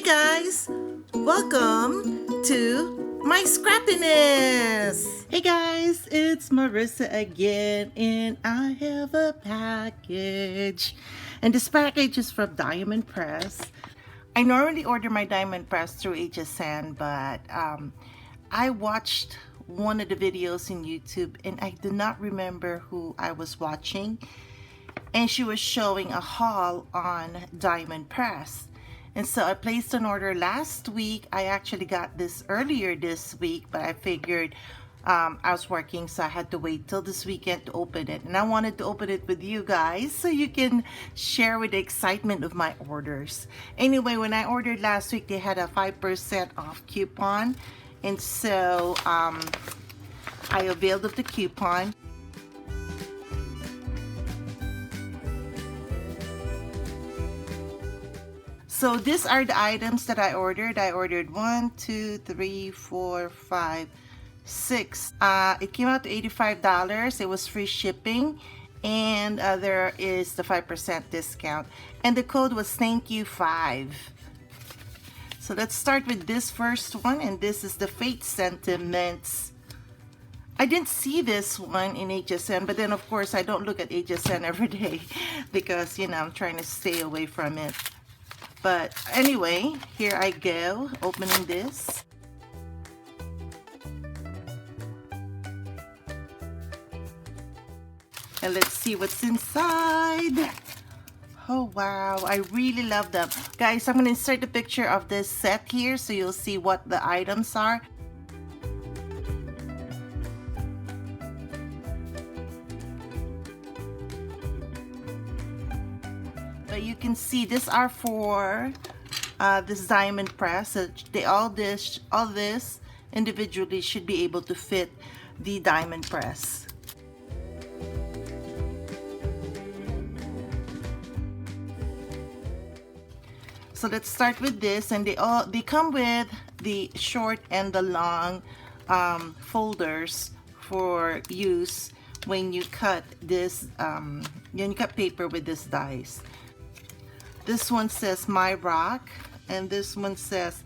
guys, welcome to my scrappiness. Hey guys, it's Marissa again, and I have a package. And this package is from Diamond Press. I normally order my Diamond Press through HSN, but I watched one of the videos in YouTube and I do not remember who I was watching. And she was showing a haul on Diamond Press. And so I placed an order last week. I actually got this earlier this week, but I figured I was working, so I had to wait till this weekend to open it. And I wanted to open it with you guys so you can share with the excitement of my orders. Anyway, when I ordered last week, they had a 5% off coupon. And so I availed of the coupon. So these are the items that I ordered. I ordered 1, 2, 3, 4, 5, 6. It came out to $85. It was free shipping, and there is the 5% discount. And the code was thank you 5. So let's start with this first one, and this is the Fate Sentiments. I didn't see this one in HSN, but then of course I don't look at HSN every day because, you know, I'm trying to stay away from it. But anyway, here I go, opening this. And let's see what's inside. Oh wow, I really love them. Guys, I'm gonna insert a picture of this set here so you'll see what the items are. But you can see these are for this Diamond Press. So all this individually should be able to fit the Diamond Press. So let's start with this, and they come with the short and the long folders for use when you cut this when you cut paper with this dies. This one says My Rock, and this one says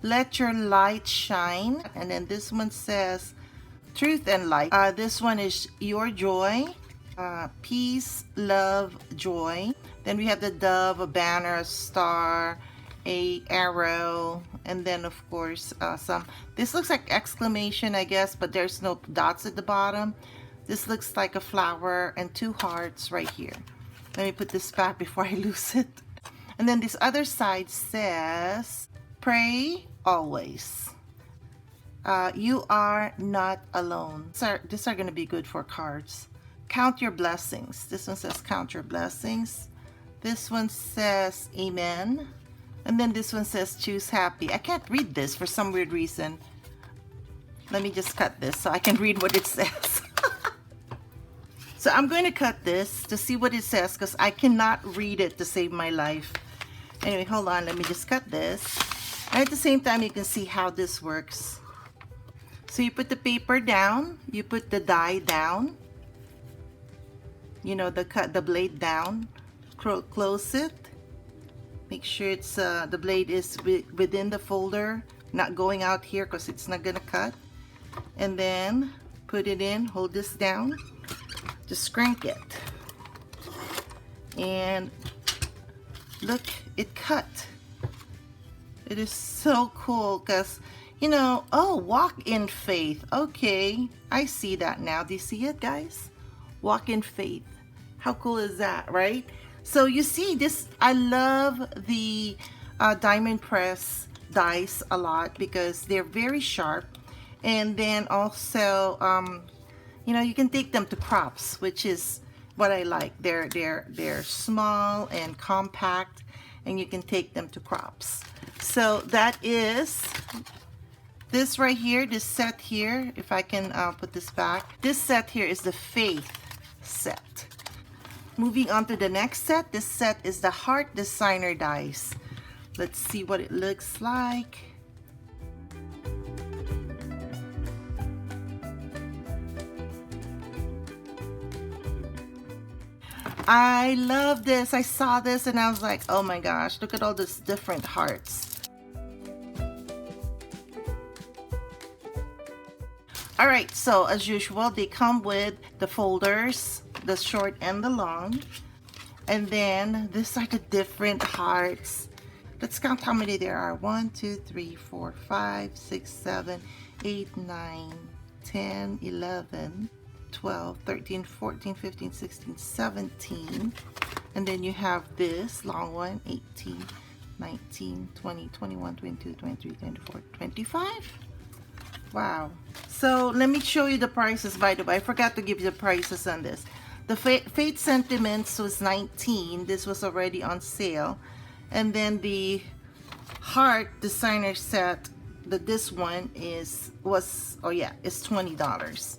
Let Your Light Shine, and then this one says Truth and Light. This one is Your Joy, Peace, Love, Joy. Then we have the dove, a banner, a star, a arrow, and then of course this looks like exclamation, I guess, but there's no dots at the bottom. This looks like a flower and 2 hearts right here. Let me put this back before I lose it. And then this other side says, Pray always. You are not alone. These are going to be good for cards. Count your blessings. This one says, Count your blessings. This one says, Amen. And then this one says, Choose happy. I can't read this for some weird reason. Let me just cut this so I can read what it says. So I'm going to cut this to see what it says because I cannot read it to save my life. Anyway, hold on. Let me just cut this. And at the same time, you can see how this works. So you put the paper down. You put the die down. You know, the blade down. Close it. Make sure it's the blade is within the folder, not going out here because it's not going to cut. And then put it in. Hold this down. Just crank it, and look, it cut. It is so cool because, you know, oh, walk in faith. Okay, I see that now. Do you see it, guys? Walk in faith. How cool is that, right? So you see this, I love the Diamond Press dies a lot because they're very sharp, and then also you know, you can take them to crops, which is what I like. They're small and compact, and you can take them to crops. So that is this right here, this set here. If I can put this back. This set here is the Faith set. Moving on to the next set. This set is the Heart Designer dies. Let's see what it looks like. I love this. I saw this and I was like, oh my gosh, look at all these different hearts. All right, so as usual, they come with the folders, the short and the long. And then these are the different hearts. Let's count how many there are. 1, 2, 3, 4, 5, 6, 7, 8, 9, 10, 11, 12, 13, 14, 15, 16, 17. And then you have this long one, 18, 19, 20, 21, 22, 23, 24, 25. Wow. So let me show you the prices, by the way. I forgot to give you the prices on this. The Fate Sentiments was 19. This was already on sale. And then the Heart Designer Set, this one is $20.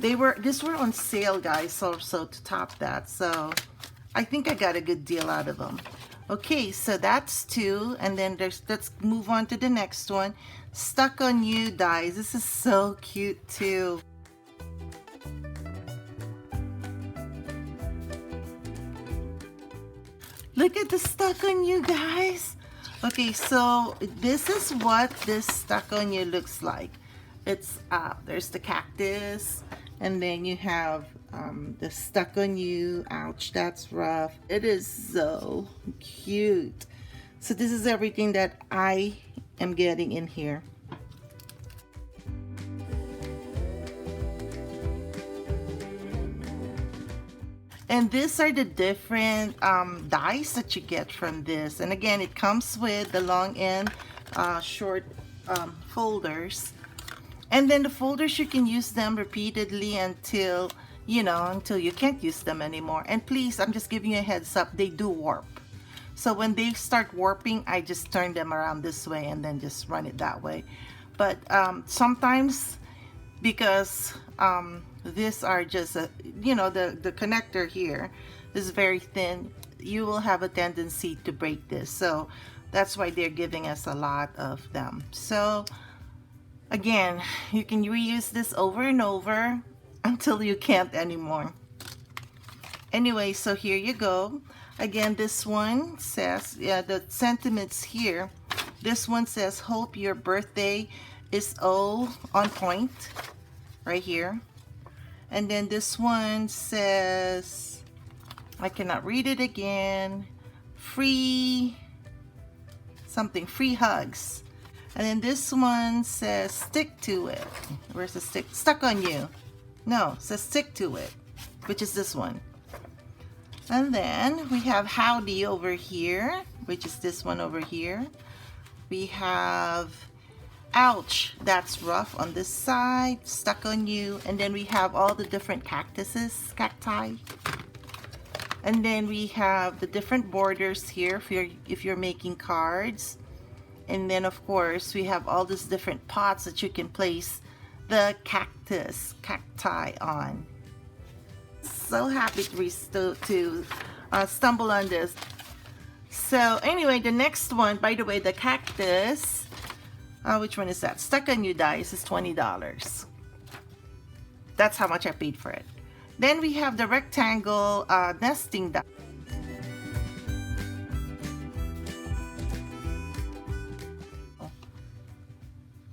These were on sale, guys, also to top that. So I think I got a good deal out of them. Okay, so that's 2, and then let's move on to the next one. Stuck on You dies. This is so cute too. Look at the Stuck on You, guys. Okay, so this is what this Stuck on You looks like. It's there's the cactus, and then you have the Stuck on You. Ouch, that's rough. It is so cute. So this is everything that I am getting in here. And these are the different dies that you get from this. And again, it comes with the long and short folders. And then the folders, you can use them repeatedly until you can't use them anymore. And please, I'm just giving you a heads up, they do warp. So when they start warping, I just turn them around this way and then just run it that way. But sometimes, because these are just the connector here is very thin, you will have a tendency to break this. So that's why they're giving us a lot of them. So again, you can reuse this over and over until you can't anymore. Anyway, so here you go. Again, this one says, the sentiments here, this one says, hope your birthday is all on point, right here. And then this one says, I cannot read it again, free hugs. And then this one says, stick to it. Where's the stick? Stuck on You. No, it says stick to it, which is this one. And then we have Howdy over here, which is this one over here. We have Ouch, that's rough on this side, Stuck on You. And then we have all the different cacti. And then we have the different borders here if you're making cards. And then of course we have all these different pots that you can place the cacti on. So happy to stumble on this. So anyway, the next one, by the way, the cactus, which one is that? Stuck on You dies is $20. That's how much I paid for it. Then we have the rectangle nesting die.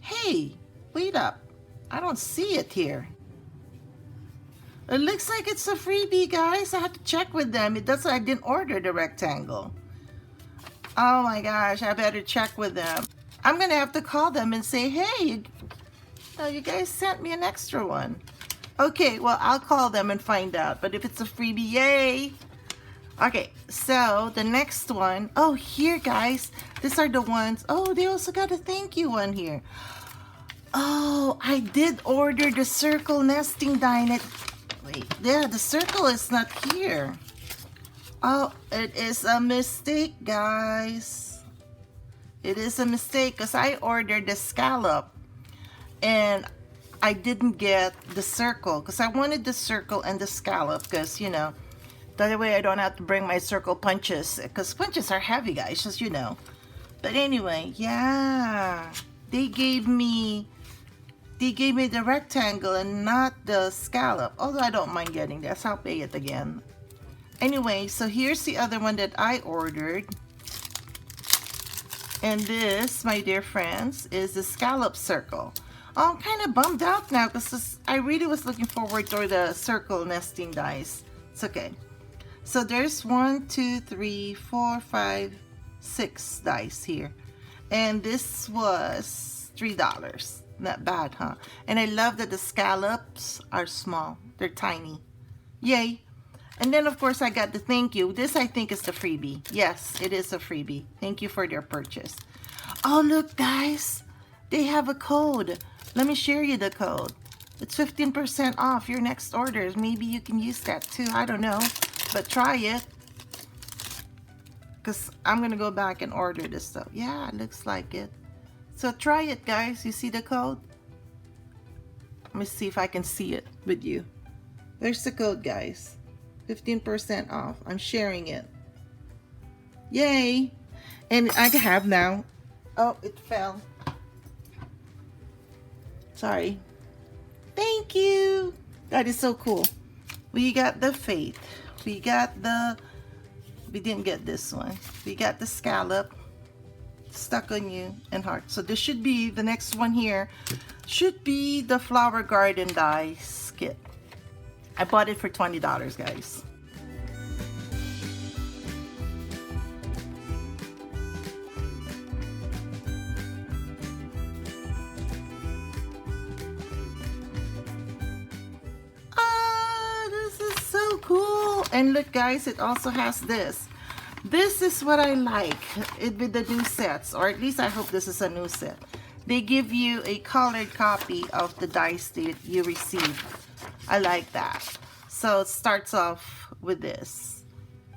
Hey, wait up. I don't see it here. It looks like it's a freebie, guys. I had to check with them. That's why I didn't order the rectangle. Oh my gosh, I better check with them. I'm gonna have to call them and say, hey, you guys sent me an extra one. Okay, well, I'll call them and find out. But if it's a freebie, yay. Okay, so the next one. Oh, here, guys. These are the ones. Oh, they also got a thank you one here. Oh, I did order the circle nesting die. Wait, yeah, the circle is not here. Oh, it is a mistake, guys. It is a mistake because I ordered the scallop and I didn't get the circle because I wanted the circle and the scallop because, that way I don't have to bring my circle punches because punches are heavy, guys, just But anyway, yeah, they gave me the rectangle and not the scallop, although I don't mind getting that, so I'll pay it again. Anyway, so here's the other one that I ordered. And this, my dear friends, is the scallop circle. I'm kind of bummed out now because I really was looking forward to the circle nesting dice. It's okay. So there's 1, 2, 3, 4, 5, 6 dice here. And this was $3. Not bad, huh? And I love that the scallops are small. They're tiny. Yay. And then, of course, I got the thank you. This, I think, is the freebie. Yes, it is a freebie. Thank you for their purchase. Oh, look, guys. They have a code. Let me share you the code. It's 15% off your next orders. Maybe you can use that, too. I don't know. But try it. Because I'm going to go back and order this stuff. Yeah, it looks like it. So try it, guys. You see the code? Let me see if I can see it with you. There's the code, guys. 15% off. I'm sharing it. Yay! And I have now. Oh, it fell. Sorry. Thank you. That is so cool. We got the faith. We got the... We didn't get this one. We got the scallop. Stuck on you and heart. So this should be the next one here. Should be the flower garden dice kit. I bought it for $20, guys. Ah, this is so cool. And look, guys, it also has this. This is what I like with the new sets, or at least I hope this is a new set. They give you a colored copy of the dice that you received. I like that. So it starts off with this.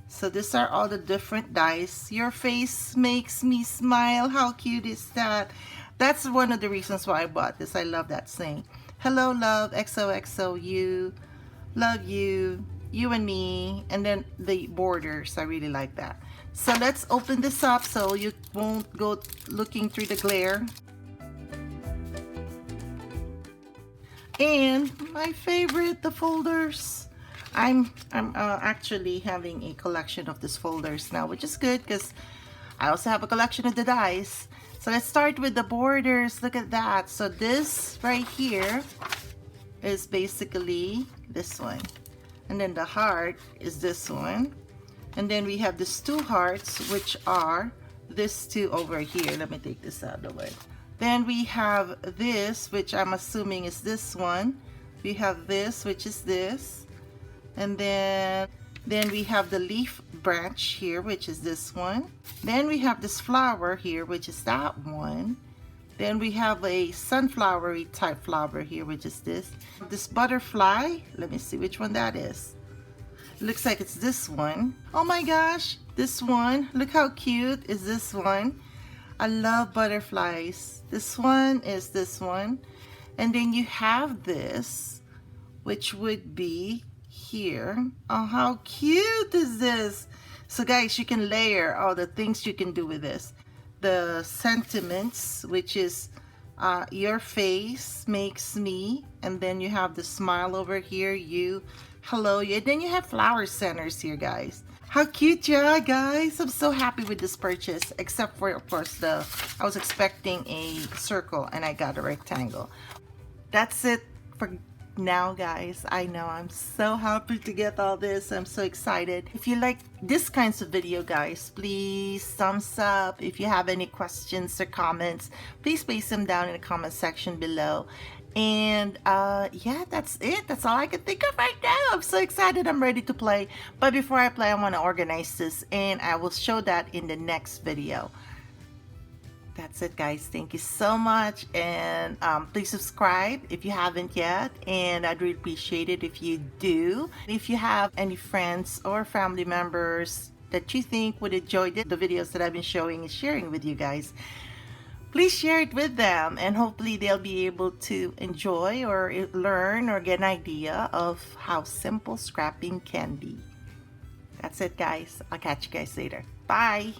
So these are all the different dice. Your face makes me smile. How cute is that? That's one of the reasons why I bought this. I love that saying. Hello, love, XOXO, you, love you, you and me, and then the borders. I really like that. So let's open this up so you won't go looking through the glare. And my favorite, the folders. I'm actually having a collection of these folders now, which is good because I also have a collection of the dice. So let's start with the borders. Look at that. So this right here is basically this one. And then the heart is this one. And then we have these two hearts, which are this two over here. Let me take this out of the way. Then we have this, which I'm assuming is this one. We have this, which is this. And then we have the leaf branch here, which is this one. Then we have this flower here, which is that one. Then we have a sunflowery type flower here, which is this. This butterfly, let me see which one that is. It looks like it's this one. Oh my gosh, this one. Look how cute is this one. I love butterflies. This one is this one. And then you have this, which would be here. Oh, how cute is this? So guys, you can layer all the things you can do with this. The sentiments, which is your face makes me, and then you have the smile over here, you, hello, you, and then you have flower centers here, guys. How cute, yeah, guys. I'm so happy with this purchase, except for, of course, I was expecting a circle and I got a rectangle. That's it for now, guys. I know I'm so happy to get all this. I'm so excited. If you like this kinds of video, guys, please thumbs up. If you have any questions or comments, please place them down in the comment section below. And yeah, that's it. That's all I can think of right now. I'm so excited. I'm ready to play. But before I play, I want to organize this, and I will show that in the next video. That's it, guys. Thank you so much, and please subscribe if you haven't yet, and I'd really appreciate it if you do. If you have any friends or family members that you think would enjoy the videos that I've been showing and sharing with you guys, please share it with them, and hopefully they'll be able to enjoy or learn or get an idea of how simple scrapping can be. That's it, guys. I'll catch you guys later. Bye.